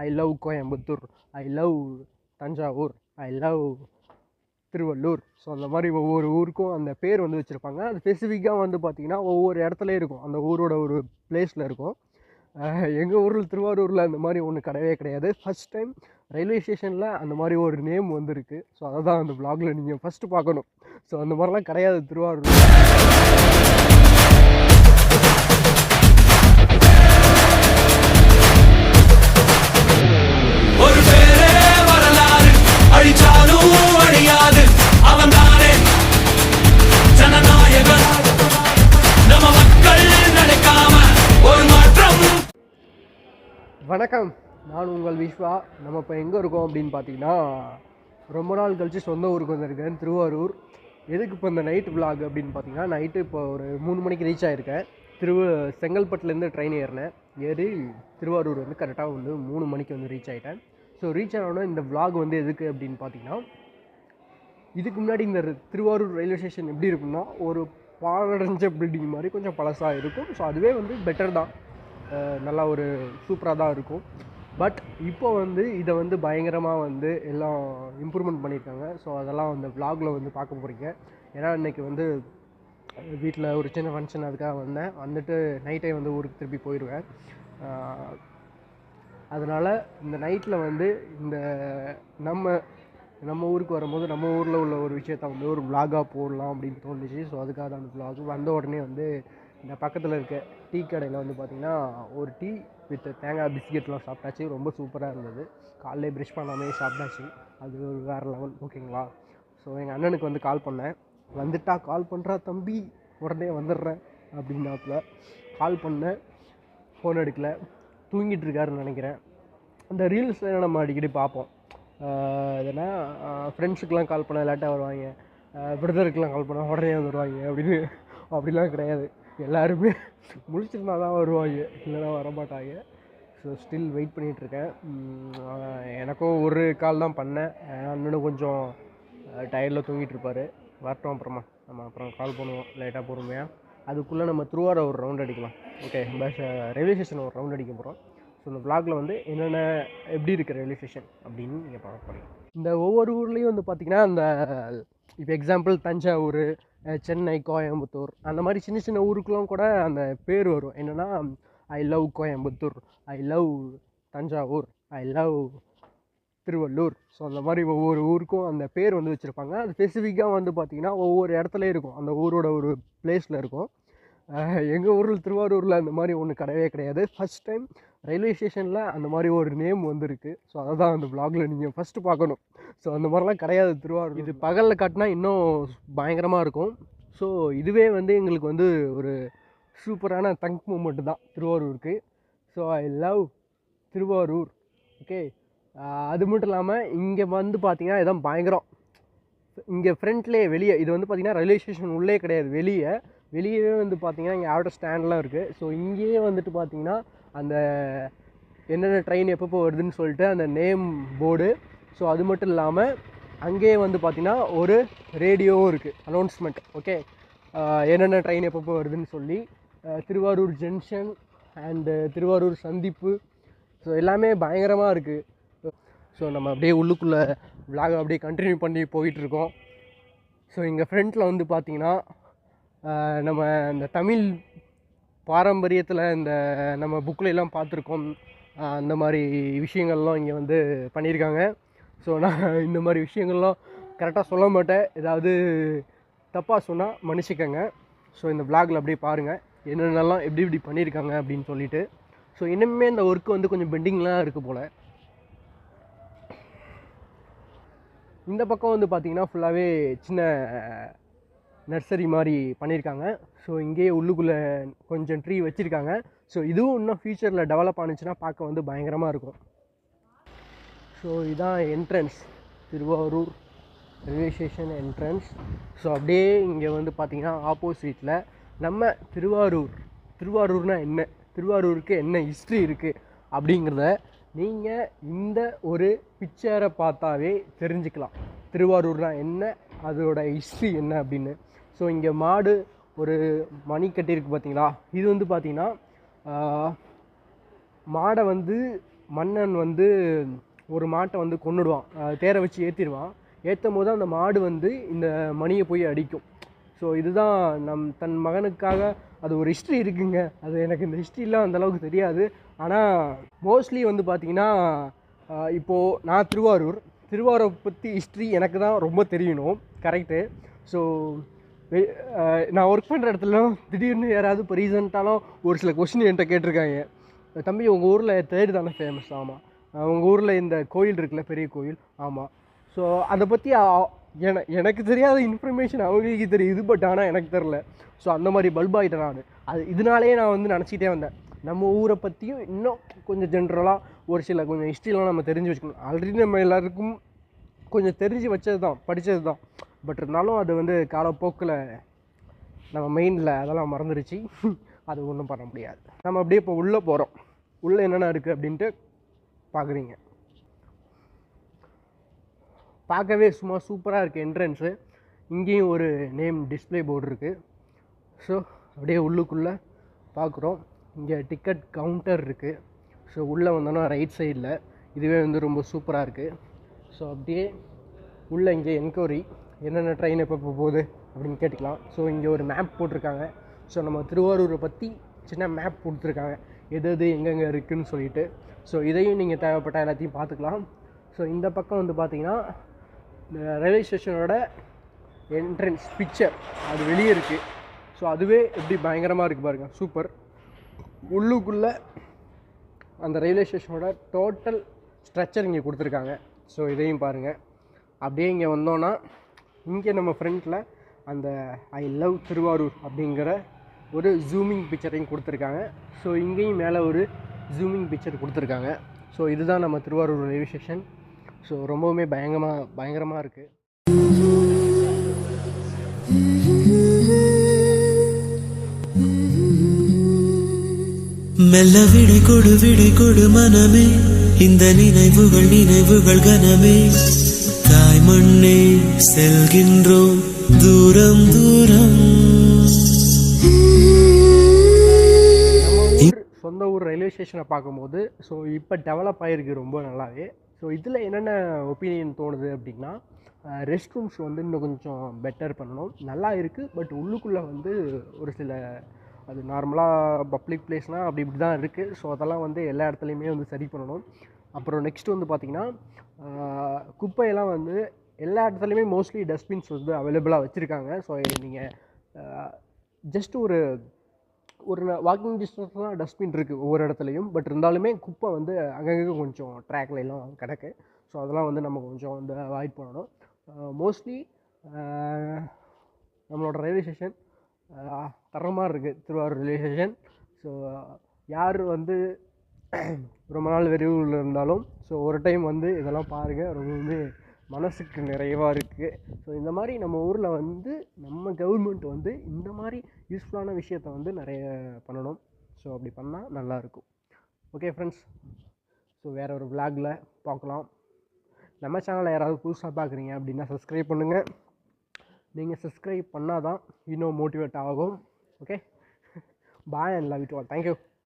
I love Coimbatore, I love Thanjavur, I love Tiruvallur. So அந்த மாதிரி ஒவ்வொரு ஊருக்கும் அந்த பேர் வந்து வச்சுருப்பாங்க. அது ஸ்பெசிஃபிக்காக வந்து பார்த்திங்கன்னா ஒவ்வொரு இடத்துலையும் இருக்கும், அந்த ஊரோட ஒரு பிளேஸில் இருக்கும். எங்கள் ஊரில் திருவாரூரில் அந்த மாதிரி ஒன்று கிடையவே கிடையாது. ஃபஸ்ட் டைம் ரயில்வே ஸ்டேஷனில் அந்த மாதிரி ஒரு நேம் வந்துருக்கு. ஸோ அதை தான் அந்த வ்ளாகில் நீங்கள் ஃபஸ்ட்டு பார்க்கணும். ஸோ அந்த மாதிரிலாம் கிடையாது திருவாரூர். ஒரு பேரே வரலாறு அழிச்சாலும் அழியாது அவன் தானே ஜனநாயகன். நம்ம மக்கள் நினைக்காம ஒரு மாற்றம். வணக்கம், நான் உங்கள் விஸ்வா. நம்ம இப்போ எங்கே இருக்கோம் அப்படின்னு பார்த்தீங்கன்னா, ரொம்ப நாள் கழித்து சொந்த ஊருக்கு வந்திருக்கேன், திருவாரூர். எதுக்கு இப்போ இந்த நைட் விளாக் அப்படின்னு பார்த்தீங்கன்னா, நைட்டு இப்போ ஒரு 3 மணிக்கு ரீச் ஆகிருக்கேன். செங்கல்பட்டுலேருந்து ட்ரெயின் ஏறி திருவாரூர் வந்து கரெக்டாக வந்து 3 மணிக்கு வந்து ரீச் ஆகிட்டேன். ஸோ ரீச் ஆனோடனே இந்த விளாக் வந்து எதுக்கு அப்படின்னு பார்த்தீங்கன்னா, இதுக்கு முன்னாடி இந்த திருவாரூர் ரயில்வே ஸ்டேஷன் எப்படி இருக்குன்னா, ஒரு பாழடைஞ்ச பில்டிங் மாதிரி கொஞ்சம் பழசாக இருக்கும். ஸோ அதுவே வந்து பெட்டர் தான், நல்லா ஒரு சூப்பராக தான் இருக்கும். பட் இப்போ வந்து இதை வந்து பயங்கரமாக வந்து எல்லாம் இம்ப்ரூவ்மெண்ட் பண்ணியிருக்காங்க. ஸோ அதெல்லாம் அந்த விளாகில் வந்து பார்க்க போகிறீங்க. ஏன்னா இன்றைக்கி வந்து வீட்டில் ஒரு சின்ன ஃபங்க்ஷன், அதுக்காக வந்துட்டு நைட்டே வந்து ஊருக்கு திருப்பி போயிடுவேன். அதனால் இந்த நைட்டில் வந்து இந்த நம்ம ஊருக்கு வரும்போது நம்ம ஊரில் உள்ள ஒரு விஷயத்த வந்து ஒரு விளாகாக போடலாம் அப்படின்னு தோணுச்சு. ஸோ அதுக்காக தான் அந்த விளாக். வந்த உடனே வந்து இந்த பக்கத்தில் இருக்க டீ கடையில் வந்து பார்த்திங்கன்னா ஒரு டீ வித் தேங்காய் பிஸ்கெட்லாம் சாப்பிட்டாச்சு. ரொம்ப சூப்பராக இருந்தது. காலையிலே ப்ரஷ் பண்ணாமே சாப்பிட்டாச்சு. அது ஒரு வேறு லெவல். ஓகேங்களா? ஸோ எங்கள் அண்ணனுக்கு வந்து கால் பண்ணேன். வந்துட்டா கால் பண்ணுறா தம்பி, உடனே வந்துடுறேன் அப்படின்னாப்புல. கால் பண்ணேன், ஃபோன் எடுக்கல, தூங்கிட்டு இருக்காருன்னு நினைக்கிறேன். அந்த ரீல்ஸில் நம்ம அடிக்கடி பார்ப்போம். எதுனா ஃப்ரெண்ட்ஸுக்கெலாம் கால் பண்ண லேட்டாக வருவாங்க, பிரதருக்கெலாம் கால் பண்ணால் உடனே வந்துடுவாங்க அப்படின்னு. அப்படிலாம் கிடையாது, எல்லாருமே முழிச்சிருந்தா தான் வருவாங்க, இல்லைனா வரமாட்டாங்க. ஸோ ஸ்டில் வெயிட் பண்ணிகிட்ருக்கேன். எனக்கும் ஒரு கால் தான் பண்ணேன். அண்ணனும் கொஞ்சம் டயர்டில் தூங்கிட்டு இருப்பார். வரட்டும், நம்ம அப்புறம் கால் பண்ணுவோம் லைட்டாக பொறுமையாக. அதுக்குள்ளே நம்ம திருவாரூர் ஒரு ரவுண்ட் அடிக்கலாம். ஓகே, பஸ் ரயில்வே ஸ்டேஷன் ஒரு ரவுண்ட் அடிக்க போகிறோம். ஸோ இந்த விளாகில் வந்து என்னென்ன எப்படி இருக்குது ரயில்வே ஸ்டேஷன் அப்படின்னு நீங்கள் பார்க்க போகிறீங்க. இந்த ஒவ்வொரு ஊர்லேயும் வந்து பார்த்திங்கன்னா, அந்த இப்போ எக்ஸாம்பிள் தஞ்சாவூர், சென்னை, கோயம்புத்தூர், அந்த மாதிரி சின்ன சின்ன ஊருக்குலாம் கூட அந்த பேர் வரும். என்னென்னா, I love Coimbatore, I love Thanjavur, I love Tiruvallur. So அந்த மாதிரி ஒவ்வொரு ஊருக்கும் அந்த பேர் வந்து வச்சுருப்பாங்க. அது ஸ்பெசிஃபிக்காக வந்து பார்த்திங்கன்னா ஒவ்வொரு இடத்துலையும் இருக்கும், அந்த ஊரோட ஒரு பிளேஸில் இருக்கும். எங்கள் ஊரில் திருவாரூரில் அந்த மாதிரி ஒன்று கிடையவே கிடையாது. ஃபஸ்ட் டைம் ரயில்வே ஸ்டேஷனில் அந்த மாதிரி ஒரு நேம் வந்துருக்கு. ஸோ அதை தான் அந்த விளாகில் நீங்கள் ஃபஸ்ட்டு பார்க்கணும். ஸோ அந்த மாதிரிலாம் கிடையாது திருவாரூர். இது பகலில் காட்டினா இன்னும் பயங்கரமாக இருக்கும். ஸோ இதுவே வந்து எங்களுக்கு வந்து ஒரு சூப்பரான தங்க் மூமெண்ட் தான் திருவாரூருக்கு. So I love Thiruvarur. Okay, அது மட்டும் இல்லாமல் இங்கே வந்து பார்த்திங்கன்னா இதான் பயங்கரம். இங்கே ஃப்ரண்ட்லேயே வெளியே இது வந்து பார்த்திங்கன்னா ரயில்வே ஸ்டேஷன் உள்ளே கிடையாது, வெளியவே வந்து பார்த்திங்கன்னா இங்கே ஆட்டோ ஸ்டாண்ட்லாம் இருக்குது. ஸோ இங்கேயே வந்துட்டு பார்த்திங்கன்னா அந்த என்னென்ன ட்ரெயின் எப்பப்போ வருதுன்னு சொல்லிட்டு அந்த நேம் போர்டு. ஸோ அது மட்டும் இல்லாமல் அங்கேயே வந்து பார்த்திங்கன்னா ஒரு ரேடியோவும் இருக்குது, அனௌன்ஸ்மெண்ட். ஓகே, என்னென்ன ட்ரெயின் எப்பப்போ வருதுன்னு சொல்லி திருவாரூர் ஜங்ஷன் அண்டு திருவாரூர் சந்திப்பு. ஸோ எல்லாமே பயங்கரமாக இருக்குது. ஸோ நம்ம அப்படியே உள்ளுக்குள்ளே விளாக் அப்படியே கண்டினியூ பண்ணி போயிட்டுருக்கோம். ஸோ இங்கே ஃப்ரண்ட்டில் வந்து பார்த்திங்கன்னா நம்ம இந்த தமிழ் பாரம்பரியத்தில் இந்த நம்ம புக்கிலெலாம் பார்த்துருக்கோம், அந்த மாதிரி விஷயங்கள்லாம் இங்கே வந்து பண்ணியிருக்காங்க. ஸோ நான் இந்த மாதிரி விஷயங்கள்லாம் கரெக்டாக சொல்ல மாட்டேன், ஏதாவது தப்பாக சொன்னால் மன்னிச்சிக்கங்க. ஸோ இந்த விளாகில் அப்படியே பாருங்கள் என்னென்னலாம் எப்படி பண்ணியிருக்காங்க அப்படின்னு சொல்லிட்டு. ஸோ இன்னுமே இந்த ஒர்க்கு வந்து கொஞ்சம் பெண்டிங்லாம் இருக்குது போல். இந்த பக்கம் வந்து பார்த்திங்கன்னா ஃபுல்லாகவே சின்ன நர்சரி மாதிரி பண்ணியிருக்காங்க. ஸோ இங்கேயே உள்ளுக்குள்ளே கொஞ்சம் ட்ரீ வச்சுருக்காங்க. ஸோ இதுவும் இன்னும் ஃப்யூச்சரில் டெவலப் ஆனிச்சுன்னா பார்க்க வந்து பயங்கரமாக இருக்கும். ஸோ இதுதான் entrance, Tiruvarur railway station entrance. So அப்படியே இங்கே வந்து பார்த்திங்கன்னா ஆப்போசிட்டில் நம்ம திருவாரூர்னால் என்ன, திருவாரூருக்கு என்ன ஹிஸ்ட்ரி இருக்குது அப்படிங்கிறத நீங்கள் இந்த ஒரு பிக்சரை பார்த்தாவே தெரிஞ்சுக்கலாம். திருவாரூர்னால் என்ன, அதோட ஹிஸ்ட்ரி என்ன அப்படின்னு. ஸோ இங்கே மாடு ஒரு மணி கட்டியிருக்கு பார்த்தீங்களா, இது வந்து பார்த்திங்கன்னா மாடை வந்து மன்னன் வந்து ஒரு மாட்டை வந்து கொன்னுடுவான், தேரை வச்சு ஏற்றிடுவான். ஏற்றும் போது அந்த மாடு வந்து இந்த மணியை போய் அடிக்கும். ஸோ இதுதான் தன் மகனுக்காக அது ஒரு ஹிஸ்ட்ரி இருக்குங்க. அது எனக்கு இந்த ஹிஸ்ட்ரிலாம் அந்தளவுக்கு தெரியாது. ஆனால் மோஸ்ட்லி வந்து பார்த்திங்கன்னா இப்போது நான் திருவாரூரை பற்றி ஹிஸ்ட்ரி எனக்கு தான் ரொம்ப தெரியணும். கரெக்டு. ஸோ நான் ஒர்க் பண்ணுற இடத்துலலாம் திடீர்னு யாராவது இப்போ ரீசெண்டாலும் ஒரு சில கொஸ்டின் என்கிட்ட கேட்டிருக்காங்க. தம்பி உங்கள் ஊரில் தேர் தானே ஃபேமஸ்? ஆமாம். உங்கள் ஊரில் இந்த கோயில் இருக்குல்ல, பெரிய கோயில்? ஆமாம். ஸோ அதை பற்றி எனக்கு தெரியாத இன்ஃபர்மேஷன் அவங்களுக்கு தெரியுது, பட் ஆனால் எனக்கு தெரில. ஸோ அந்த மாதிரி பல்ப் ஆகிட்டேன் நான். அது இதனாலேயே நான் வந்து நினச்சிட்டே வந்தேன், நம்ம ஊரை பற்றியும் இன்னும் கொஞ்சம் ஜென்ரலாக ஒரு சில கொஞ்சம் ஹிஸ்ட்ரிலாம் நம்ம தெரிஞ்சு வச்சுக்கணும். ஆல்ரெடி நம்ம எல்லாருக்கும் கொஞ்சம் தெரிஞ்சு வச்சது தான், படித்தது தான். பட் இருந்தாலும் அது வந்து காலப்போக்கில் நம்ம மெயினில் அதெல்லாம் மறந்துடுச்சு. அது ஒன்றும் பண்ண முடியாது. நம்ம அப்படியே இப்போ உள்ளே போகிறோம். உள்ளே என்னென்ன இருக்குது அப்படின்ட்டு பார்க்குறீங்க. பார்க்கவே சும்மா சூப்பராக இருக்குது என்ட்ரன்ஸு. இங்கேயும் ஒரு நேம் டிஸ்பிளே போர்டு இருக்குது. ஸோ அப்படியே உள்ளுக்குள்ளே பார்க்குறோம். இங்கே டிக்கெட் கவுண்டர் இருக்குது. ஸோ உள்ளே வந்தோன்னா ரைட் சைடில் இதுவே வந்து ரொம்ப சூப்பராக இருக்குது. ஸோ அப்படியே உள்ளே இங்கே என்கொயரி என்னென்ன ட்ரெயின் எப்போ போகுது அப்படின்னு கேட்டுக்கலாம். ஸோ இங்கே ஒரு மேப் போட்டிருக்காங்க. ஸோ நம்ம திருவாரூரை பற்றி சின்ன மேப் கொடுத்துருக்காங்க, எது எது எங்கெங்கே இருக்குதுன்னு சொல்லிட்டு. ஸோ இதையும் நீங்கள் தேவைப்பட்ட எல்லாத்தையும் பார்த்துக்கலாம். ஸோ இந்த பக்கம் வந்து பார்த்திங்கன்னா இந்த ரயில்வே ஸ்டேஷனோட என்ட்ரன்ஸ் பிக்சர் அது வெளியே இருக்குது. ஸோ அதுவே எப்படி பயங்கரமாக இருக்குது பாருங்கள், சூப்பர். உள்ளுக்குள்ளே அந்த ரயில்வே ஸ்டேஷனோட டோட்டல் ஸ்ட்ரக்சர் இங்கே கொடுத்துருக்காங்க. ஸோ இதையும் பாருங்கள். அப்படியே இங்கே வந்தோன்னா இங்கே நம்ம ஃப்ரண்ட்டில் அந்த ஐ லவ் திருவாரூர் அப்படிங்கிற ஒரு ஜூமிங் பிக்சரையும் கொடுத்துருக்காங்க. ஸோ இங்கேயும் மேலே ஒரு ஜூமிங் பிக்சர் கொடுத்துருக்காங்க. ஸோ இதுதான் நம்ம திருவாரூர் ரயில்வே ஸ்டேஷன். ஸோ ரொம்பவுமே பயங்கரமாக இருக்குது. மெல்ல விடை கொடு மனமே, இந்த நினைவுகள் கனமே. தாய் மண்ணே செல்கின்றோம் தூரம் தூரம். சொந்த ஊர் ரயில்வே ஸ்டேஷனை பார்க்கும்போது ஸோ இப்போ டெவலப் ஆகிருக்கு ரொம்ப நல்லாவே. ஸோ இதில் என்னென்ன ஒப்பீனியன் தோணுது அப்படின்னா, ரெஸ்ட் ரூம்ஸ் வந்து இன்னும் கொஞ்சம் பெட்டர் பண்ணணும். நல்லா இருக்குது, பட் உள்ளுக்குள்ளே வந்து ஒரு சில அது நார்மலாக பப்ளிக் பிளேஸ்னால் அப்படி இப்படி தான் இருக்குது. ஸோ அதெல்லாம் வந்து எல்லா இடத்துலையுமே வந்து சரி பண்ணணும். அப்புறம் நெக்ஸ்ட் வந்து பார்த்திங்கன்னா குப்பையெல்லாம் வந்து எல்லா இடத்துலையுமே மோஸ்ட்லி டஸ்ட்பின்ஸ் வந்து அவைலபிளாக வச்சுருக்காங்க. ஸோ நீங்கள் ஜஸ்ட் ஒரு வாக்கிங் டிஸ்டன்ஸ் தான் டஸ்ட்பின் இருக்குது ஒவ்வொரு இடத்துலையும். பட் இருந்தாலுமே குப்பை வந்து அங்கங்கே கொஞ்சம் ட்ராக்லாம் கிடக்கு. ஸோ அதெல்லாம் வந்து நம்ம கொஞ்சம் வந்து அவாய்ட் பண்ணணும். மோஸ்ட்லி நம்மளோட ரயில்வே ஸ்டேஷன் தரமாக இருக்குது, திருவாரூர் ரயில்வே ஸ்டேஷன். ஸோ யார் வந்து ரொம்ப நாள் வெளியூரில் இருந்தாலும் ஸோ ஒரு டைம் வந்து இதெல்லாம் பாருங்கள், ரொம்ப வந்து மனசுக்கு நிறைவாக இருக்குது. ஸோ இந்த மாதிரி நம்ம ஊரில் வந்து நம்ம கவர்மெண்ட் வந்து இந்த மாதிரி யூஸ்ஃபுல்லான விஷயத்த வந்து நிறைய பண்ணணும். ஸோ அப்படி பண்ணால் நல்லாயிருக்கும். ஓகே ஃப்ரெண்ட்ஸ், ஸோ வேறு ஒரு விளாகில் பார்க்கலாம். நம்ம சேனலை யாராவது புதுசாக பார்க்குறீங்க அப்படின்னா சப்ஸ்கிரைப் பண்ணுங்கள். நீங்கள் சப்ஸ்கிரைப் பண்ணால் தான் இன்னும் மோட்டிவேட் ஆகும். Okay, bye and love you all. Thank you.